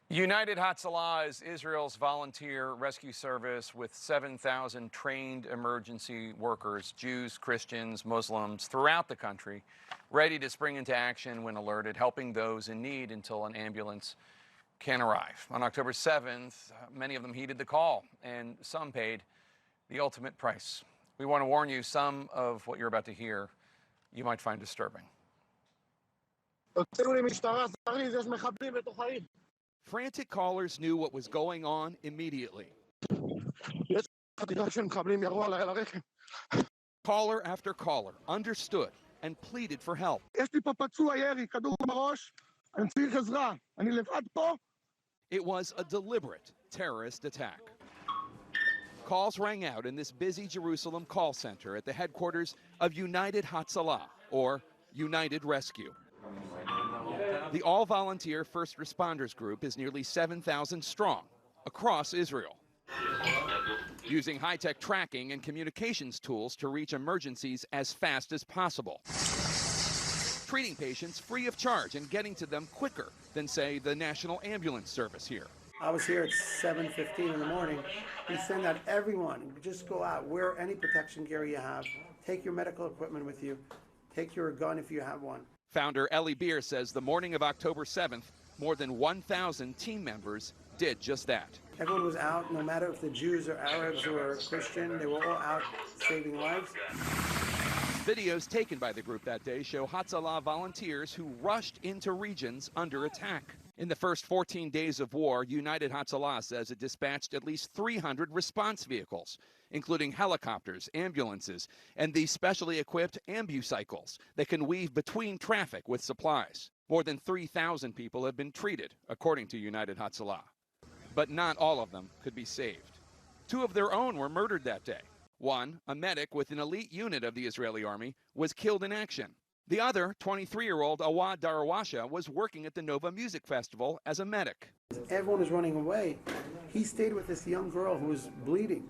United Hatzalah is Israel's volunteer rescue service with 7,000 trained emergency workers, Jews, Christians, Muslims throughout the country, ready to spring into action when alerted, helping those in need until an ambulance can arrive. On October 7th, many of them heeded the call, and some paid the ultimate price. We want to warn you, some of what you're about to hear you might find disturbing. Frantic callers knew what was going on immediately. Caller after caller understood and pleaded for help. It was a deliberate terrorist attack. Calls rang out in this busy Jerusalem call center at the headquarters of United Hatzalah, or United Rescue. The all-volunteer first responders group is nearly 7,000 strong across Israel, using high-tech tracking and communications tools to reach emergencies as fast as possible, treating patients free of charge and getting to them quicker than, say, the National Ambulance Service here. I was here at 7:15 in the morning. We send out everyone, just go out, wear any protection gear you have, take your medical equipment with you, take your gun if you have one. Founder Eli Beer says the morning of October 7th, more than 1,000 team members did just that. Everyone was out, no matter if the Jews or Arabs or Christian, they were all out saving lives. Videos taken by the group that day show Hatzalah volunteers who rushed into regions under attack. In the first 14 days of war, United Hatzalah says it dispatched at least 300 response vehicles, including helicopters, ambulances, and these specially equipped ambucycles that can weave between traffic with supplies. More than 3,000 people have been treated, according to United Hatzalah. But not all of them could be saved. 2 of their own were murdered that day. One, a medic with an elite unit of the Israeli army, was killed in action. The other, 23-year-old Awad Darawasha, was working at the Nova Music Festival as a medic. Everyone was running away. He stayed with this young girl who was bleeding,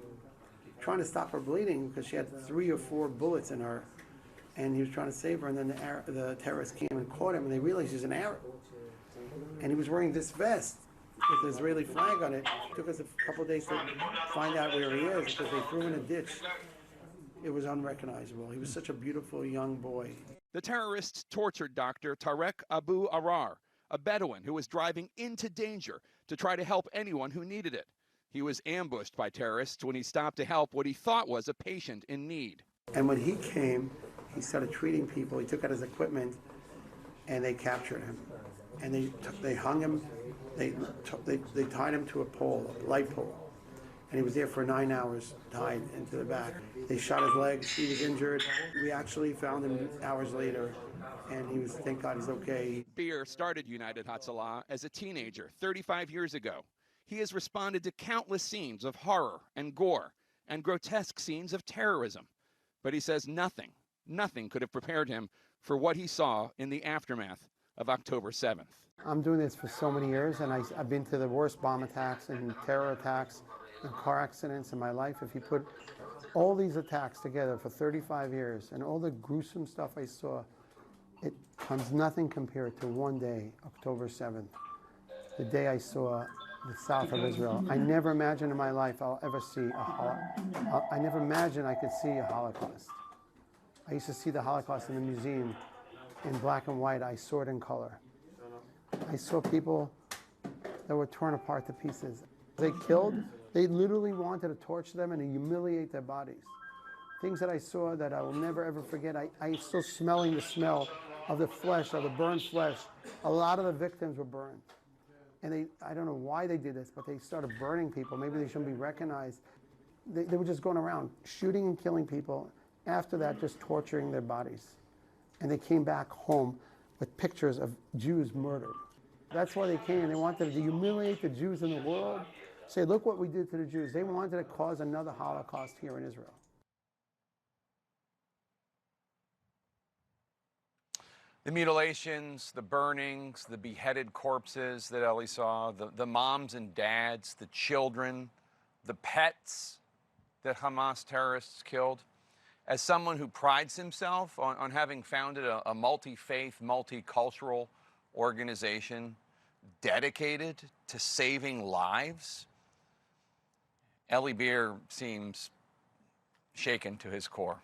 trying to stop her bleeding because she had 3 or 4 bullets in her, and he was trying to save her, and then the terrorists came and caught him, and they realized he was an Arab. And he was wearing this vest with the Israeli flag on it. It took us a couple of days to find out where he is because they threw him in a ditch. It was unrecognizable. He was such a beautiful young boy. The terrorists tortured Dr. Tarek Abu Arar, a Bedouin who was driving into danger to try to help anyone who needed it. He was ambushed by terrorists when he stopped to help what he thought was a patient in need. And when he came, he started treating people. He took out his equipment, and they captured him. And they hung him. They tied him to a pole, a light pole. And he was there for 9 hours, tied into the back. They shot his legs. He was injured. We actually found him hours later, and he was, thank God he's okay. Beer started United Hatzalah as a teenager 35 years ago. He has responded to countless scenes of horror and gore and grotesque scenes of terrorism. But he says nothing could have prepared him for what he saw in the aftermath of October 7th. I'm doing this for so many years, and I've been to the worst bomb attacks and terror attacks and car accidents in my life. If you put all these attacks together for 35 years and all the gruesome stuff I saw, it comes nothing compared to one day, October 7th, the day I saw the south of Israel. I never imagined in my life I'll ever see I never imagined I could see a Holocaust. I used to see the Holocaust in the museum in black and white. I saw it in color. I saw people that were torn apart to pieces. They literally wanted to torture them and to humiliate their bodies. Things that I saw that I will never ever forget. I'm still smelling the smell of the flesh, of the burned flesh. A lot of the victims were burned. And I don't know why they did this, but they started burning people. Maybe they shouldn't be recognized. They were just going around shooting and killing people. After that, just torturing their bodies. And they came back home with pictures of Jews murdered. That's why they came. They wanted to humiliate the Jews in the world. Say, look what we did to the Jews. They wanted to cause another Holocaust here in Israel. The mutilations, the burnings, the beheaded corpses that Eli saw, the moms and dads, the children, the pets that Hamas terrorists killed. As someone who prides himself on having founded a multi-faith, multicultural organization dedicated to saving lives? Eli Beer seems shaken to his core.